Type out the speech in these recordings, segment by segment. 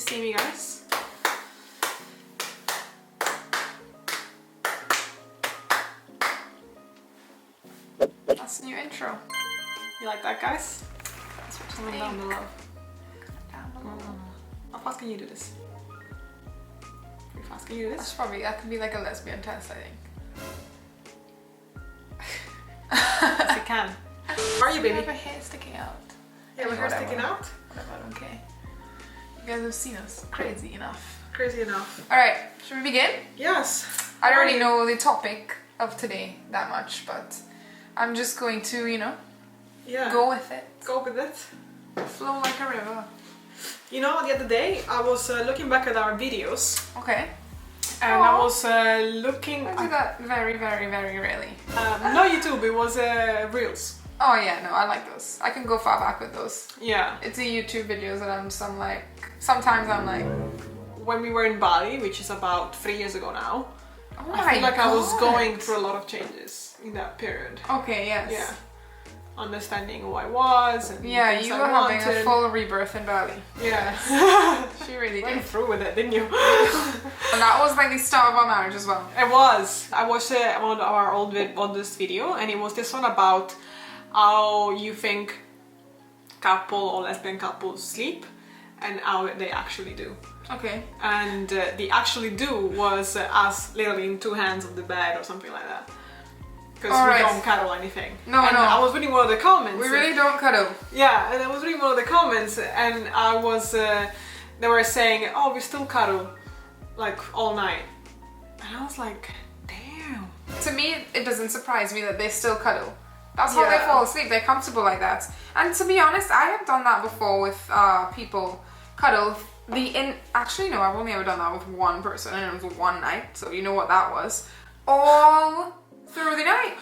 see me, guys? That's the new intro. You like that, guys? That's what you Comment think. down below. Down below. How fast can you do this? Pretty fast. Can you do this? That could be like a lesbian test, I think. Yes, you can. How are you, We baby? have a hair sticking out. Yeah, my hair's Whatever. sticking out. Whatever, I don't care. You guys have seen us. Crazy enough. Crazy enough. Alright, should we begin? Yes. I don't really know the topic of today that much, but I'm just going to, you know, Yeah. go with it. Go with it. Flow like a river. You know, the other day I was looking back at our videos, Okay. and I Aw. was looking. I do that very, very, very rarely. No YouTube. It was Reels. Oh yeah, no, I like those. I can go far back with those. Yeah. It's the YouTube videos that sometimes I'm like, When we were in Bali, which is about 3 years ago now, oh I my feel like I was God. going through a lot of changes in that period. Okay, yes. Yeah. Understanding who I was and Yeah, things you I were having a wanted. full rebirth in Bali. Yeah. She really Went did. through with it, didn't you? And that was like the start of our marriage as well. It was. I watched one of our oldest video, and it was this one about how you think couple or lesbian couples sleep and how they actually do. Okay. And the actually do was us literally in two hands on the bed or something like that. Because we Alright. don't cuddle anything. No, and no. I was reading one of the comments. We really don't cuddle. Yeah, and I was reading one of the comments, and I was, they were saying, oh, we still cuddle, like, all night. And I was like, damn. To me, it doesn't surprise me that they still cuddle. That's how they Yeah. fall asleep. They're comfortable like that. And to be honest, I have done that before with people cuddle. Actually, no, I've only ever done that with one person, and it was one night. So you know what that was. All through the night.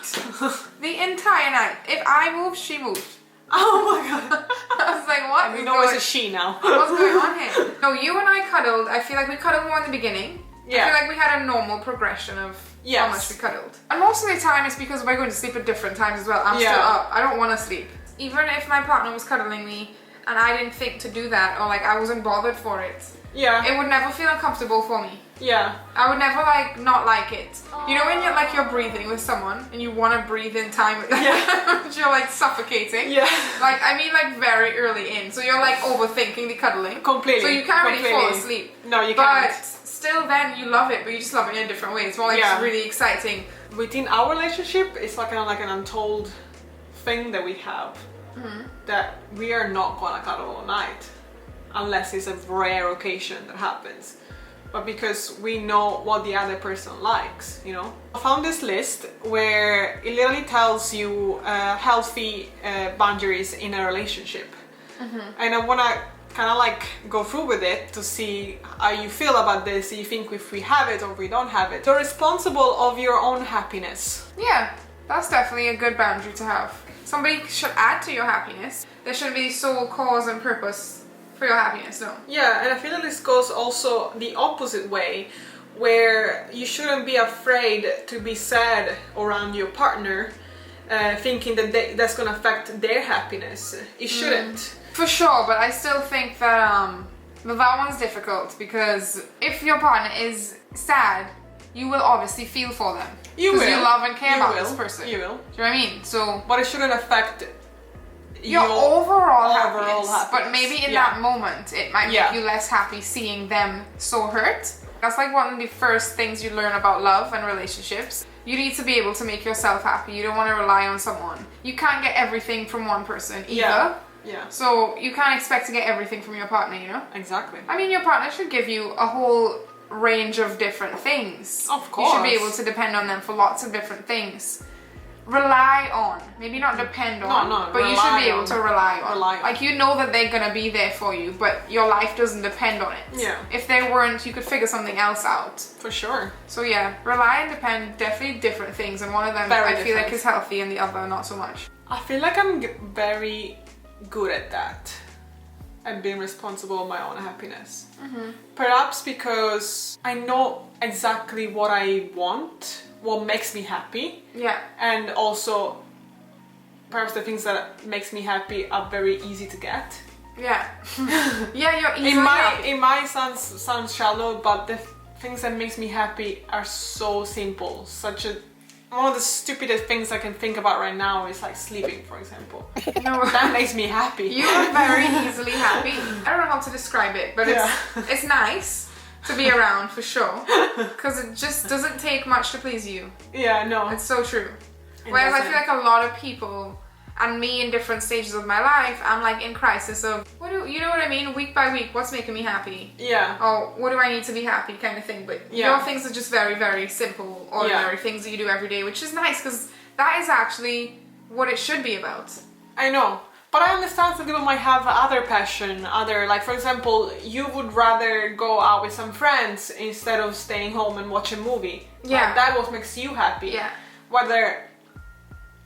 The entire night. If I moved, she moved. Oh my god. I was like, what? We is know it's going- a she now. What's going on here? No, you and I cuddled. I feel like we cuddled more in the beginning. Yeah. I feel like we had a normal progression of how Yes. much we cuddled. And most of the time it's because we're going to sleep at different times as well. I'm Yeah. still up. I don't want to sleep. Even if my partner was cuddling me and I didn't think to do that, or like I wasn't bothered for it, Yeah. it would never feel uncomfortable for me. Yeah. I would never like not like it. You know when you're breathing with someone and you want to breathe in time with them, Yeah. but you're like suffocating. Yeah. Like I mean like very early in, so you're like overthinking the cuddling. Completely. So you can't really fall Completely. asleep. No, you But can't. still then you love it, but you just love it in a different way. It's more like Yeah. it's really exciting. Within our relationship, it's like kind of like an untold thing that we have. That we are not gonna cuddle all night. Unless it's a rare occasion that happens. But because we know what the other person likes, you know. I found this list where it literally tells you healthy boundaries in a relationship. And I wanna kind of like go through with it to see how you feel about this. Do you think if we have it or we don't have it? You're responsible of your own happiness. Yeah, that's definitely a good boundary to have. Somebody should add to your happiness. There shouldn't be sole cause and purpose for your happiness, no. Yeah, and I feel that this goes also the opposite way, where you shouldn't be afraid to be sad around your partner, thinking that that's gonna affect their happiness. It shouldn't. For sure, but I still think that that one's difficult because if your partner is sad, you will obviously feel for them. You Because will. you love and care You about will. this person. You will. Do you know what I mean? So But it shouldn't affect your overall overall happiness. But happiness. maybe in Yeah. that moment, it might Yeah. make you less happy seeing them so hurt. That's like one of the first things you learn about love and relationships. You need to be able to make yourself happy. You don't want to rely on someone. You can't get everything from one person either. Yeah. Yeah. So you can't expect to get everything from your partner, you know? Exactly. I mean, your partner should give you a whole range of different things. Of You should be course. able to depend on them for lots of different things. Rely on, maybe not depend on, No, but you should rely be able on. to rely on. Rely on. Like you know that they're gonna be there for you, but your life doesn't depend on it. Yeah. If they weren't, you could figure something else out. For sure. So yeah, rely and depend, definitely different things, and one of them Very I feel like different. is healthy and the other not so much. I feel like I'm very good at that and being responsible of my own happiness. Perhaps because I know exactly what I want, what makes me happy, Yeah. and also perhaps the things that makes me happy are very easy to get. Yeah. Yeah, you're easily happy. It might sound shallow, but the things that makes me happy are so simple. One of the stupidest things I can think about right now is like sleeping, for example. No, That makes me happy. you are very easily happy. I don't know how to describe it, but it's nice to be around for sure. Because it just doesn't take much to please you. Yeah, no. It's so true. Whereas I feel like a lot of people, and me in different stages of my life, I'm like in crisis of, you know what I mean? Week by week, what's making me happy? Yeah. Or what do I need to be happy kind of thing. But your things are just very, very simple, ordinary things that you do every day, which is nice because that is actually what it should be about. I know. But I understand some people might have other passion, like for example, you would rather go out with some friends instead of staying home and watch a movie. Yeah. Like, that what makes you happy. Yeah.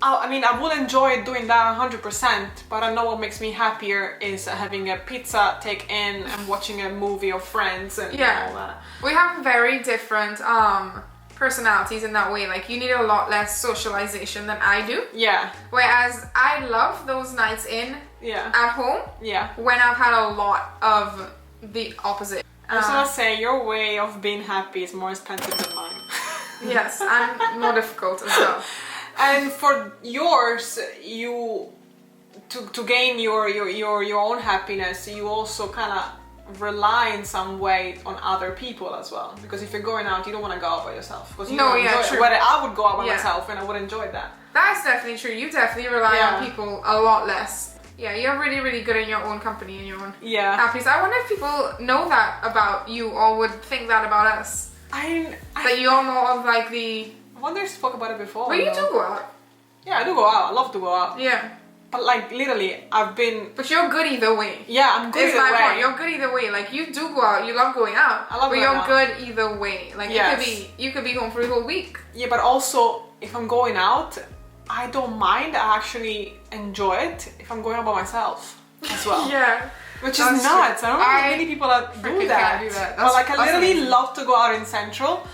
I will enjoy doing that 100%, but I know what makes me happier is having a pizza, take in, and watching a movie of friends and all that. We have very different personalities in that way. Like, you need a lot less socialization than I do. Yeah. Whereas I love those nights in at home when I've had a lot of the opposite. I was gonna say, your way of being happy is more expensive than mine. Yes, and more difficult as well. And for yours, you to gain your own happiness, you also kind of rely in some way on other people as well. Because if you're going out, you don't want to go out by yourself. Because you don't enjoy true. it. Whether I would go out by myself and I would enjoy that. That's definitely true. You definitely rely on people a lot less. Yeah, you're really, really good in your own company and your own happiness. I wonder if people know that about you or would think that about us. That you're more of like the... I wonder if you spoke about it before. But you do go out. Yeah, I do go out. I love to go out. Yeah. But like literally, I've been... But you're good either way. Yeah, I'm good either way. Point. You're good either way. Like, you do go out. You love going out. I love but going you're out. good either way. Like, you could be home for the whole week. Yeah, but also, if I'm going out, I don't mind. I actually enjoy it if I'm going out by myself as well. Yeah. Which is nuts. True. I don't know many people that do that. Can't do that. But like, I literally amazing. love to go out in Central,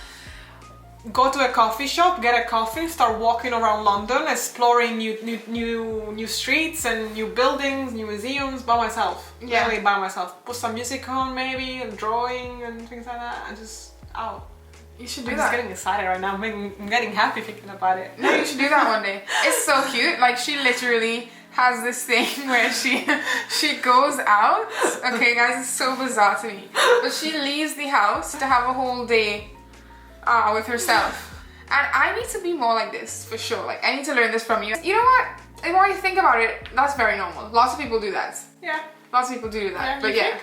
go to a coffee shop, get a coffee, start walking around London, exploring new streets and new buildings, new museums by myself. Yeah. Literally by myself. Put some music on maybe, and drawing and things like that, and just out. You should do I'm that. just getting excited right now. I'm getting happy thinking about it. No, you should do that one day. It's so cute. Like, she literally has this thing where she goes out. Okay, guys, it's so bizarre to me. But she leaves the house to have a whole day with herself. And I need to be more like this, for sure. Like, I need to learn this from you. You know what? The more you think about it, that's very normal. Lots of people do that. Yeah. Lots of people do that. But Yeah.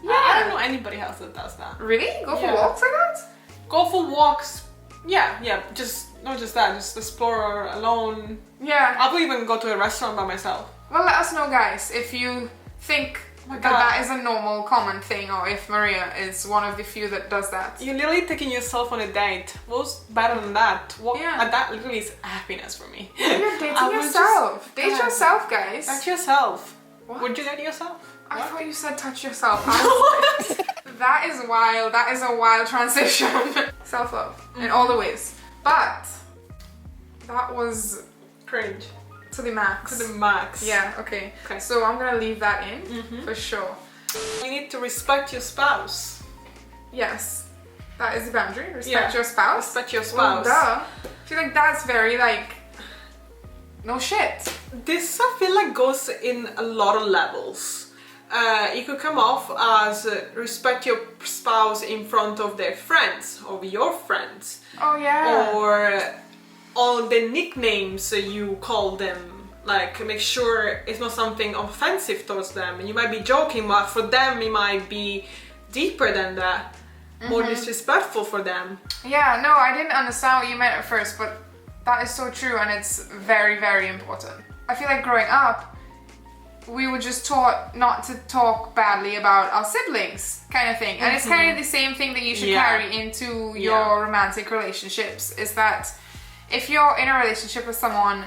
I don't know anybody else that does that. Really? Go for walks like that? Go for walks. Yeah. Just not just that. Just explore alone. Yeah. I will even go to a restaurant by myself. Well, let us know, guys, if you think that is a normal, common thing, or if Maria is one of the few that does that. You're literally taking yourself on a date. What's better than that? That literally is happiness for me. You're dating yourself. Date yourself, guys. Touch yourself. What? Would you date yourself? I thought you said touch yourself. That is wild. That is a wild transition. Self-love in all the ways. But that was Cringe. to the max. To the max. Yeah, okay. So I'm gonna leave that in for sure. You need to respect your spouse. Yes. That is the boundary. Respect your spouse. Respect your spouse. Well, duh. I feel like that's very like, no shit. This I feel like goes in a lot of levels. It could come off as respect your spouse in front of their friends, of your friends. Oh yeah. Or on the nicknames you call them. Like, make sure it's not something offensive towards them. And you might be joking, but for them it might be deeper than that. More disrespectful for them. Yeah, no, I didn't understand what you meant at first, but that is so true and it's very, very important. I feel like growing up, we were just taught not to talk badly about our siblings, kind of thing. And it's kind of the same thing that you should carry into your romantic relationships, is that if you're in a relationship with someone,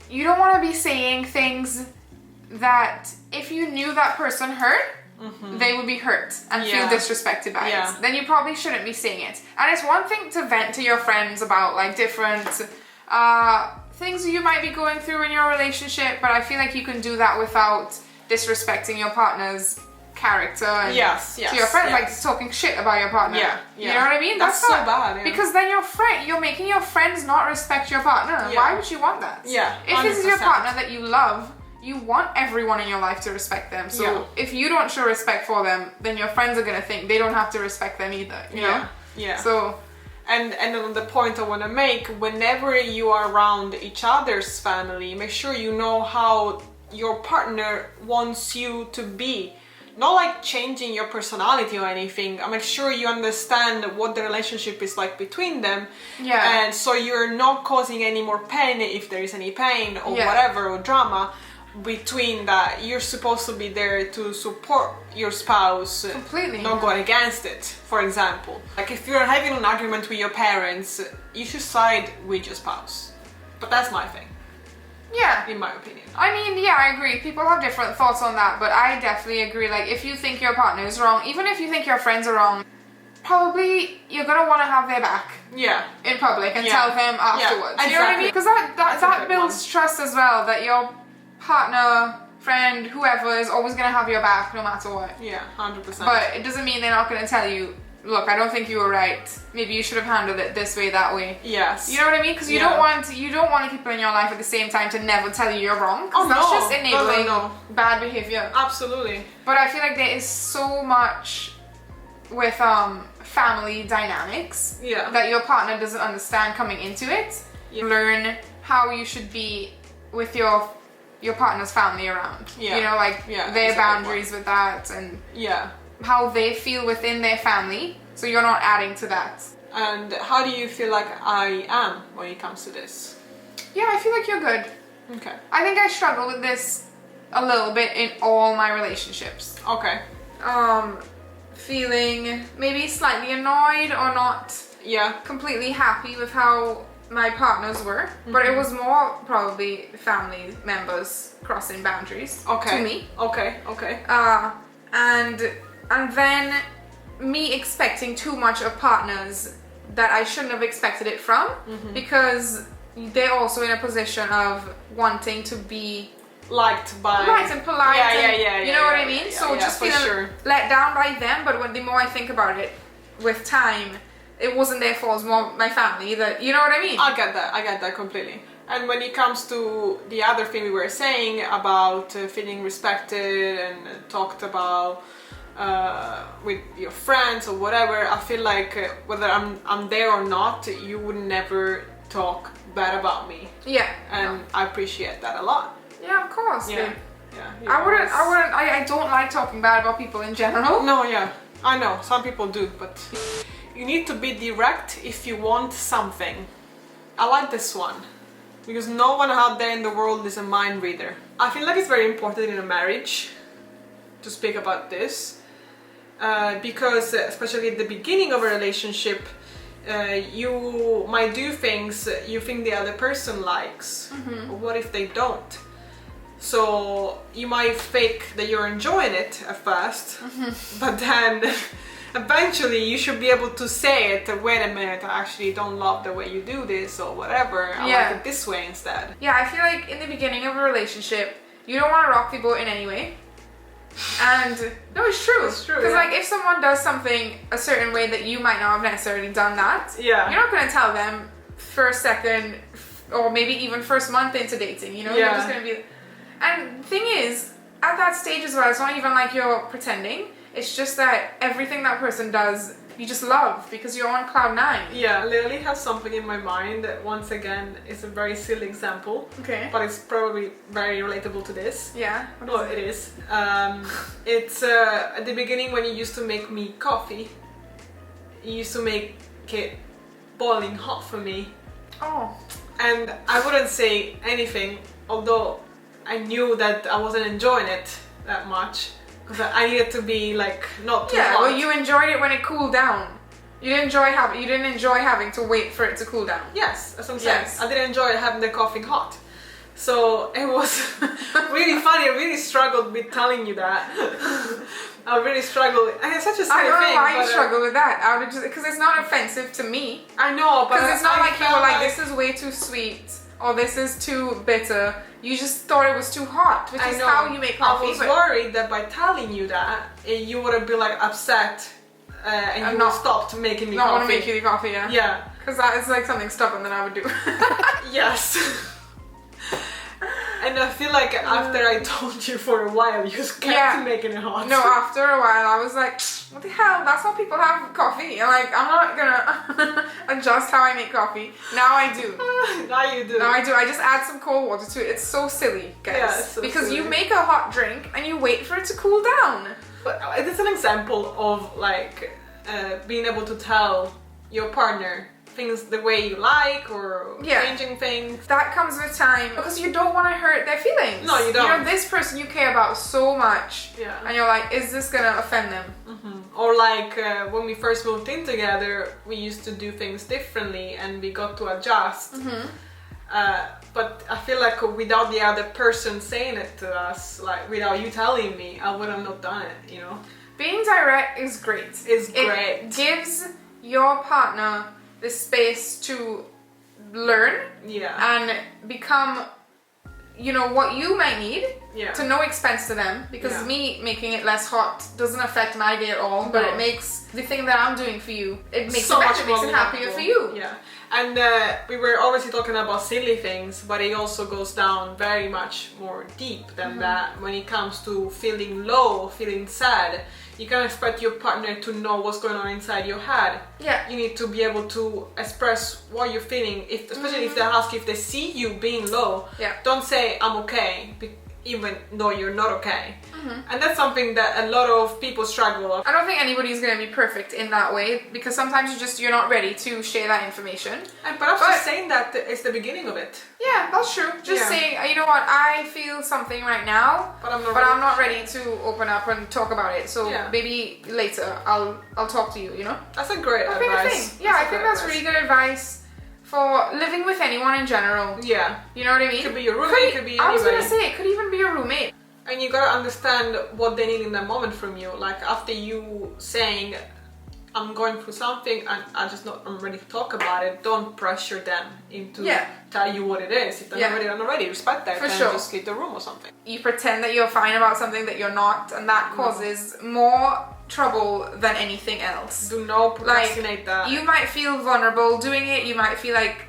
you don't want to be saying things that if you knew that person hurt, they would be hurt and feel disrespected by it. Then you probably shouldn't be saying it. And it's one thing to vent to your friends about like different things you might be going through in your relationship, but I feel like you can do that without disrespecting your partner's character and yes, to your friends, like talking shit about your partner. You know what I mean? That's so bad. Yeah. Because then you're making your friends not respect your partner. Why would you want that? Yeah. If this is your partner that you love, you want everyone in your life to respect them. So if you don't show respect for them, then your friends are gonna think they don't have to respect them either. You know? Yeah. So. And on the point I want to make, whenever you are around each other's family, make sure you know how your partner wants you to be. Not like changing your personality or anything. I make sure you understand what the relationship is like between them. Yeah. And so you're not causing any more pain, if there is any pain or whatever, or drama between that. You're supposed to be there to support your spouse. Completely. Not going against it, for example. Like if you're having an argument with your parents, you should side with your spouse. But that's my thing. Yeah. In my opinion. I mean, yeah, I agree. People have different thoughts on that, but I definitely agree. Like, if you think your partner is wrong, even if you think your friends are wrong, probably you're gonna want to have their back. Yeah. In public and tell them afterwards. Yeah, exactly. You know what I mean? Because that builds trust as well, that your partner, friend, whoever is always gonna have your back no matter what. Yeah, 100%. But it doesn't mean they're not gonna tell you, look, I don't think you were right. Maybe you should have handled it this way, that way. Yes. You know what I mean? Because you don't want people in your life at the same time to never tell you you're wrong. Because that's just enabling bad behavior. Absolutely. But I feel like there is so much with family dynamics that your partner doesn't understand coming into it. You learn how you should be with your partner's family around. Yeah. You know, like their boundaries with that and how they feel within their family, so you're not adding to that. And how do you feel like I am when it comes to this? Yeah, I feel like you're good. Okay. I think I struggle with this a little bit in all my relationships. Okay. Feeling maybe slightly annoyed or not completely happy with how my partners were, but it was more probably family members crossing boundaries to me. Okay. And then me expecting too much of partners that I shouldn't have expected it from, because they're also in a position of wanting to be liked and polite. You know what I mean? So just feeling let down by them. But the more I think about it, with time, it wasn't their fault. It was more my family. That, you know what I mean? I get that completely. And when it comes to the other thing we were saying about feeling respected and talked about with your friends or whatever, I feel like whether I'm there or not, you would never talk bad about me. Yeah. And I appreciate that a lot. Yeah, of course. Yeah. I don't like talking bad about people in general. No, I know, some people do, but you need to be direct if you want something. I like this one, because no one out there in the world is a mind reader. I feel like it's very important in a marriage to speak about this, because especially at the beginning of a relationship, you might do things you think the other person likes. But what if they don't? So you might fake that you're enjoying it at first, but then eventually you should be able to say it, wait a minute, I actually don't love the way you do this or whatever, I like it this way instead. Yeah, I feel like in the beginning of a relationship, you don't want to rock the boat in any way. And no, it's true. It's true. Because like if someone does something a certain way that you might not have necessarily done that, you're not going to tell them first, second, or maybe even first month into dating, you know? You're just going to be... And the thing is, at that stage as well, it's not even like you're pretending. It's just that everything that person does, you just love because you're on cloud nine. Yeah, I literally have something in my mind that, once again, is a very silly example. Okay. But it's probably very relatable to this. Yeah. Well, it is. It's at the beginning when you used to make me coffee, you used to make it boiling hot for me. Oh. And I wouldn't say anything, although I knew that I wasn't enjoying it that much, because I needed to be like not too hot. Yeah, well, you enjoyed it when it cooled down. You didn't enjoy having to wait for it to cool down. Yes, that's what I'm saying. I didn't enjoy having the coffee hot. So it was really funny. I really struggled with telling you that. I really struggled. And it's such a silly thing. I don't know why you struggle with that. Because it's not offensive to me. I know, but because it's not like you were like, this is way too sweet, or this is too bitter. You just thought it was too hot, which is how you make coffee. I was worried that by telling you that, you would have been like upset and you would have stopped making me coffee. Not want to make you the coffee, yeah. Yeah. Because that is like something stubborn that I would do. Yes. And I feel like after I told you for a while, you just kept making it hot. No, after a while I was like, what the hell? That's how people have coffee. And like, I'm not gonna adjust how I make coffee. Now I do. Now you do. Now I do. I just add some cold water to it. It's so silly, guys. Yeah, it's so because silly. You make a hot drink and you wait for it to cool down. But it's an example of like being able to tell your partner things the way you like, or changing things. That comes with time, because you don't want to hurt their feelings. No, you don't. You're this person you care about so much, and you're like, is this gonna offend them? Or like when we first moved in together, we used to do things differently and we got to adjust. But I feel like without the other person saying it to us, like without you telling me, I would have not done it, you know? Being direct is great. It's great. It gives your partner the space to learn and become, you know, what you might need to no expense to them, because me making it less hot doesn't affect my day at all, but it makes the thing that I'm doing for you, it makes so it better, it makes it happier for you. Yeah. And we were obviously talking about silly things, but it also goes down very much more deep than that. When it comes to feeling low, feeling sad, you can't expect your partner to know what's going on inside your head. Yeah. You need to be able to express what you're feeling, especially if they ask you, if they see you being low. Don't say, I'm okay, even though you're not okay. And that's something that a lot of people struggle with. I don't think anybody's going to be perfect in that way, because sometimes you're not ready to share that information. And perhaps just saying that is the beginning of it. Yeah, that's true. Just saying, you know what, I feel something right now, but I'm not ready to open up and talk about it. So maybe later I'll talk to you, you know? That's a great advice. Yeah, I think that's really good advice for living with anyone in general. Yeah. You know what I mean? It could be your roommate, it could be anybody. I was going to say, it could even be your roommate. And you gotta understand what they need in that moment from you. Like after you saying, I'm going through something and I'm ready to talk about it, don't pressure them into tell you what it is. If they're not ready, respect that. And just leave the room or something. You pretend that you're fine about something that you're not, and that causes more trouble than anything else. Do not procrastinate that. You might feel vulnerable doing it, you might feel like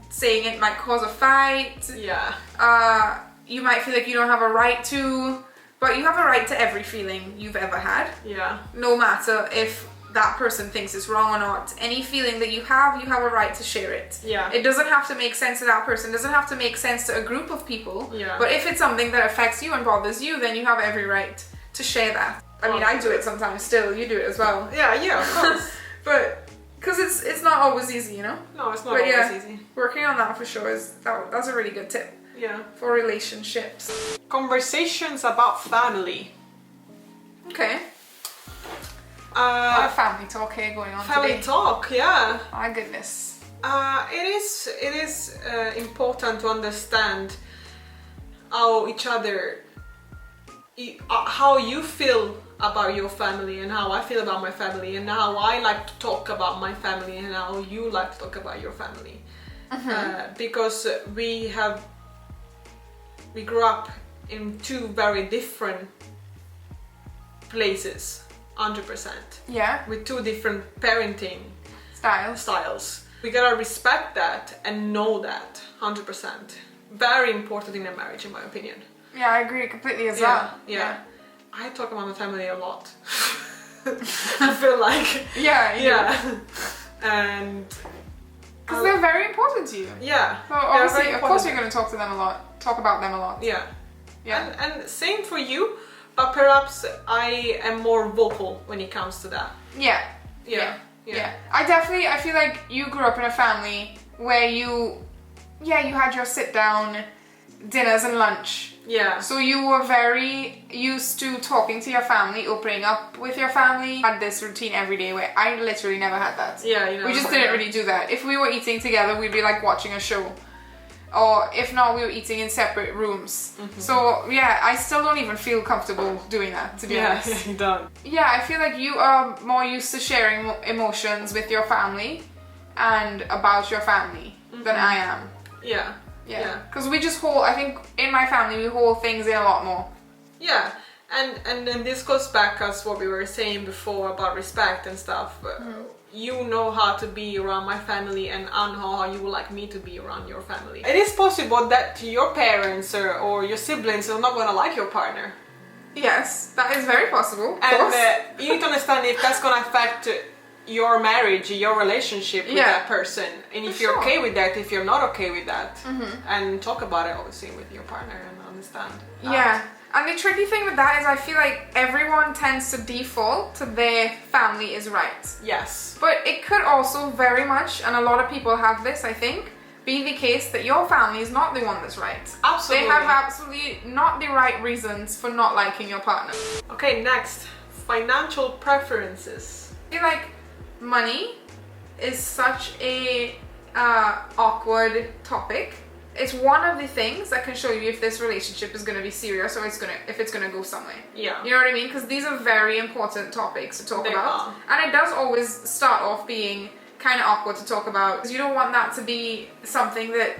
saying it might cause a fight. Yeah. You might feel like you don't have a right to, but you have a right to every feeling you've ever had. Yeah. No matter if that person thinks it's wrong or not. Any feeling that you have a right to share it. Yeah. It doesn't have to make sense to that person, it doesn't have to make sense to a group of people. Yeah. But if it's something that affects you and bothers you, then you have every right to share that. I mean, I do it sometimes still, you do it as well. Yeah, of course. But, because it's not always easy, you know? No, it's not always easy. Working on that for sure that's a really good tip. Yeah. For relationships. Conversations about family. Okay. A lot of family talk here going on family today. Talk, yeah. My goodness. It is important to understand how each other, how you feel about your family and how I feel about my family, and how I like to talk about my family and how you like to talk about your family. Because we grew up in two very different places, 100%. Yeah. With two different parenting styles. We gotta respect that and know that, 100%. Very important in a marriage, in my opinion. Yeah, I agree completely as well. Yeah. I talk about my family a lot. I feel like. Yeah. And because they're very important to you. Yeah. So obviously, of course, you're going to talk about them a lot. Yeah. And same for you, but perhaps I am more vocal when it comes to that. Yeah. I feel like you grew up in a family where you had your sit down dinners and lunch. Yeah. So you were very used to talking to your family, opening up with your family. I had this routine every day where I literally never had that. Yeah, we just didn't really do that. If we were eating together, we'd be like watching a show. Or if not, we were eating in separate rooms. So yeah, I still don't even feel comfortable doing that, to be honest. Yeah, you don't. Yeah, I feel like you are more used to sharing emotions with your family and about your family than I am. Yeah. Yeah. Because we just hold, I think in my family, we hold things in a lot more. Yeah. And then this goes back as what we were saying before about respect and stuff. You know how to be around my family, and I know how you would like me to be around your family. It is possible that your parents or your siblings are not going to like your partner. Yes, that is very possible. And you need to understand if that's going to affect your marriage, your relationship with that person. And if you're okay with that, if you're not okay with that. And talk about it obviously with your partner and understand. Yeah. And the tricky thing with that is I feel like everyone tends to default to their family is right. Yes. But it could also very much, and a lot of people have this, I think, be the case that your family is not the one that's right. Absolutely. They have absolutely not the right reasons for not liking your partner. Okay, next. Financial preferences. I feel like money is such a awkward topic. It's one of the things that can show you if this relationship is going to be serious or if it's going to go somewhere. Yeah. You know what I mean? Because these are very important topics to talk about. Are. And it does always start off being kind of awkward to talk about, because you don't want that to be something that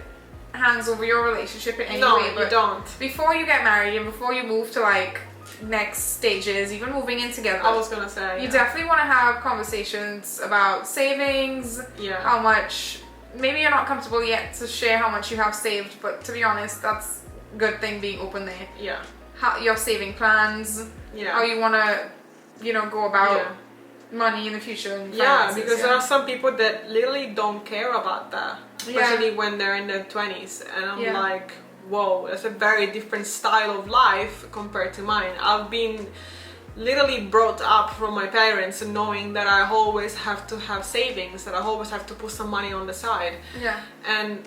hangs over your relationship in any way. No, you don't. Before you get married and before you move to like next stages, even moving in together, I was gonna say, you definitely want to have conversations about savings, how much. Maybe you're not comfortable yet to share how much you have saved, but to be honest, that's a good thing being open there. Yeah. How your saving plans, how you want to, go about money in the future. And because there are some people that literally don't care about that, especially when they're in their 20s. And I'm like, whoa, that's a very different style of life compared to mine. I've been literally brought up from my parents knowing that I always have to have savings, that I always have to put some money on the side. Yeah. And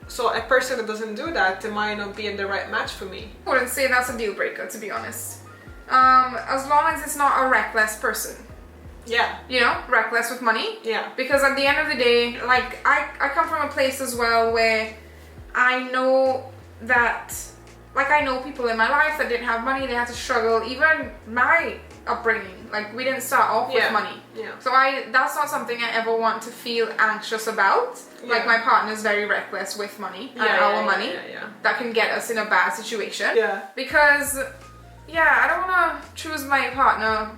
so a person that doesn't do that, it might not be the right match for me. I wouldn't say that's a deal breaker, to be honest. As long as it's not a reckless person. Yeah. Reckless with money. Yeah. Because at the end of the day, like, I come from a place as well where I know that, like, I know people in my life that didn't have money, they had to struggle. Even my upbringing, like, we didn't start off with money. Yeah. So that's not something I ever want to feel anxious about. Like, my partner's very reckless with money and our money. That can get us in a bad situation. Yeah. Because, I don't want to choose my partner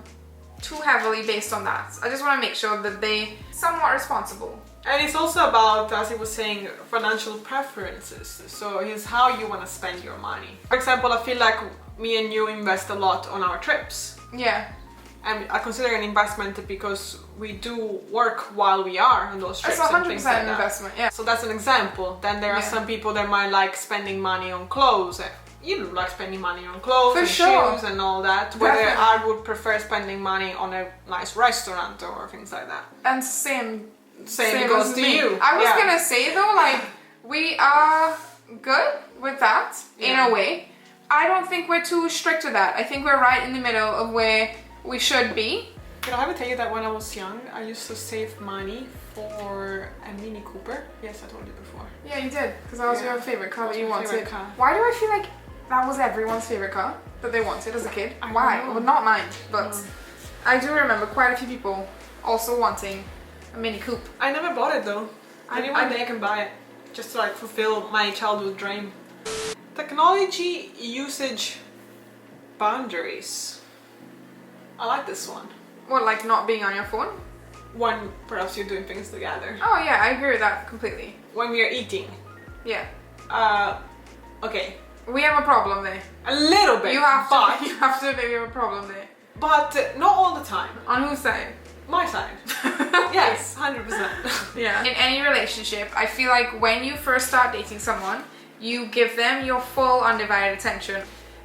too heavily based on that. I just want to make sure that they're somewhat responsible. And it's also about, as he was saying, financial preferences. So it's how you want to spend your money. For example, I feel like me and you invest a lot on our trips. Yeah. And I consider an investment because we do work while we are on those trips. It's 100% and things like an investment, yeah. So that's an example. Then there are some people that might like spending money on clothes. You like spending money on clothes and shoes and all that. Whether I would prefer spending money on a nice restaurant or things like that. And same goes to you. I was gonna say though, like, we are good with that in a way. I don't think we're too strict with that. I think we're right in the middle of where we should be. Did I ever tell you that when I was young, I used to save money for a Mini Cooper? Yes, I told you before. Yeah, you did, because that was your favorite car that you wanted. Favorite car. Why do I feel like that was everyone's favorite car that they wanted as a kid? Why? Well, not mine, but I do remember quite a few people also wanting a Mini Coupe. I never bought it though. Maybe one day I can buy it, just to like fulfill my childhood dream. Technology usage boundaries. I like this one. What, like not being on your phone? When perhaps you're doing things together. Oh yeah, I agree with that completely. When we are eating. Yeah. Okay. We have a problem there. A little bit. You have to admit we have a problem there. But not all the time. On whose side? My side. Yes, 100%. Yeah. In any relationship, I feel like when you first start dating someone, you give them your full undivided attention.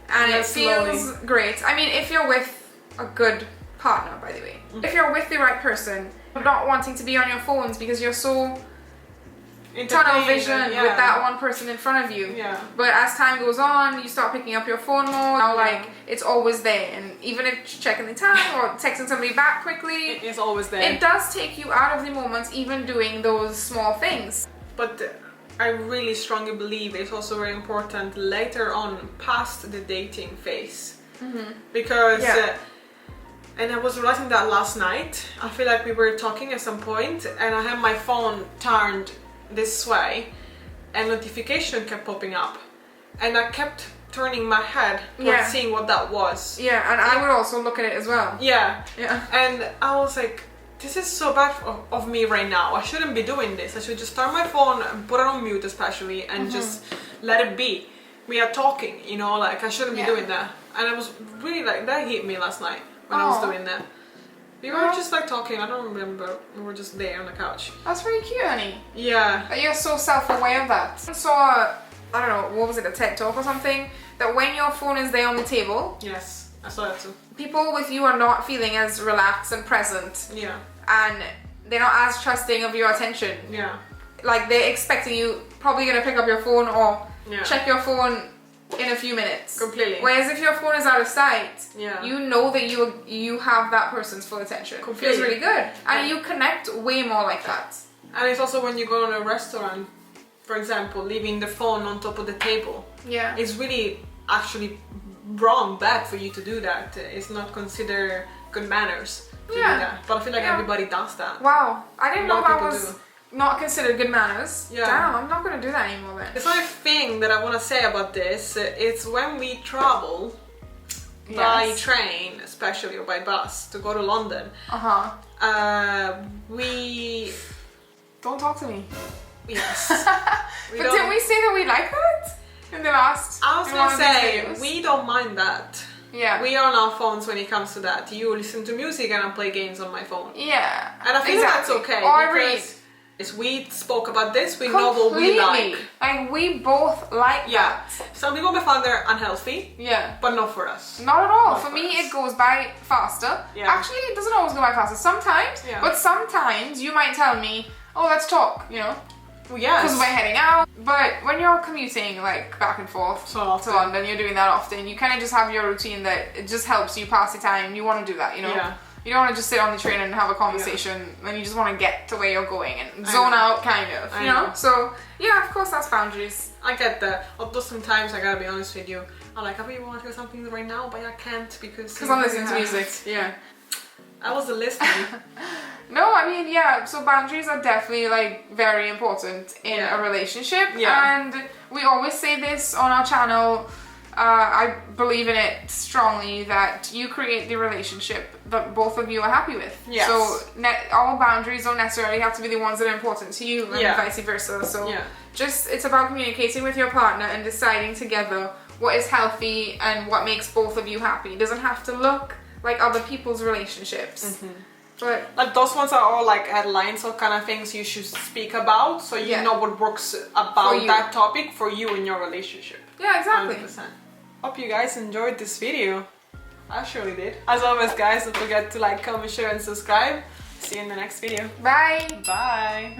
And it feels great. I mean, if you're with a good partner, by the way. If you're with the right person, not wanting to be on your phones because you're so tunnel vision with that one person in front of you. Yeah. But as time goes on, you start picking up your phone more. Now, like, it's always there. And even if you're checking the time or texting somebody back quickly, it is always there. It does take you out of the moment, even doing those small things. But I really strongly believe it's also very important later on, past the dating phase. Because and I was realizing that last night. I feel like we were talking at some point and I had my phone turned this way and notification kept popping up, and I kept turning my head towards Yeah. seeing what that was. Yeah, and I would also look at it as well. Yeah. Yeah. And I was like, this is so bad of me right now. I shouldn't be doing this. I should just turn my phone and put it on mute especially and just let it be. We are talking, you know, like I shouldn't be doing that. And I was really like, that hit me last night when I was doing that. We were just like talking, I don't remember, we were just there on the couch. That's very cute, honey. Yeah. That you're so self-aware of that. I saw, I don't know, what was it, a TED Talk or something? That when your phone is there on the table, Yes, I saw that too. people with you are not feeling as relaxed and present. Yeah. And they're not as trusting of your attention. Yeah. Like they're expecting you probably gonna pick up your phone or Yeah. check your phone in a few minutes. Completely. Whereas if your phone is out of sight, Yeah. you know that you have that person's full attention. Completely. Feels really good. And you connect way more like that. And it's also when you go to a restaurant, for example, leaving the phone on top of the table. Yeah. It's really actually wrong, bad for you to do that. It's not considered good manners to do that. But I feel like everybody does that. Wow. I didn't A know lot of that people was do. not considered good manners. Yeah. Damn, I'm not gonna do that anymore then. There's another thing that I want to say about this. It's when we travel by train, especially, or by bus to go to London. We Don't talk to me. yes. But didn't we say that we like that in the last? I was in gonna one of these say videos? we don't mind that. Yeah. We are on our phones when it comes to that. You listen to music and I play games on my phone. Yeah. And I feel that's okay. Or I read. because we spoke about this, we know what we like. Like we both like Yeah. that. Some people may find they're unhealthy, Yeah. but not for us. Not at all. Not For for me, us. it goes by faster. Yeah. Actually, it doesn't always go by faster. Sometimes, Yeah. but sometimes you might tell me, "Oh, let's talk," you know, Well, yes. because we're heading out. But when you're commuting like back and forth So often. to London, you're doing that often. You kind of just have your routine that it just helps you pass the time. You want to do that, you know. Yeah. You don't want to just sit on the train and have a conversation. When you just want to get to where you're going and zone out, kind of, I you know. know. So yeah, of course, that's boundaries. I get that. Although sometimes I gotta be honest with you, I'm like, I really want to do something right now, but I can't because I'm listening to music. Yeah. I was listening. No, I mean, yeah, so boundaries are definitely like very important in a relationship. Yeah. And we always say this on our channel. I believe in it strongly that you create the relationship that both of you are happy with. Yes. So all boundaries don't necessarily have to be the ones that are important to you and vice versa. So just it's about communicating with your partner and deciding together what is healthy and what makes both of you happy. It doesn't have to look like other people's relationships. But like those ones are all like headlines or kind of things you should speak about, so you know what works about that topic for you in your relationship. Yeah, exactly. 100%. Hope you guys enjoyed this video. I surely did. As always, guys, don't forget to like, comment, share, and subscribe. See you in the next video. Bye. Bye.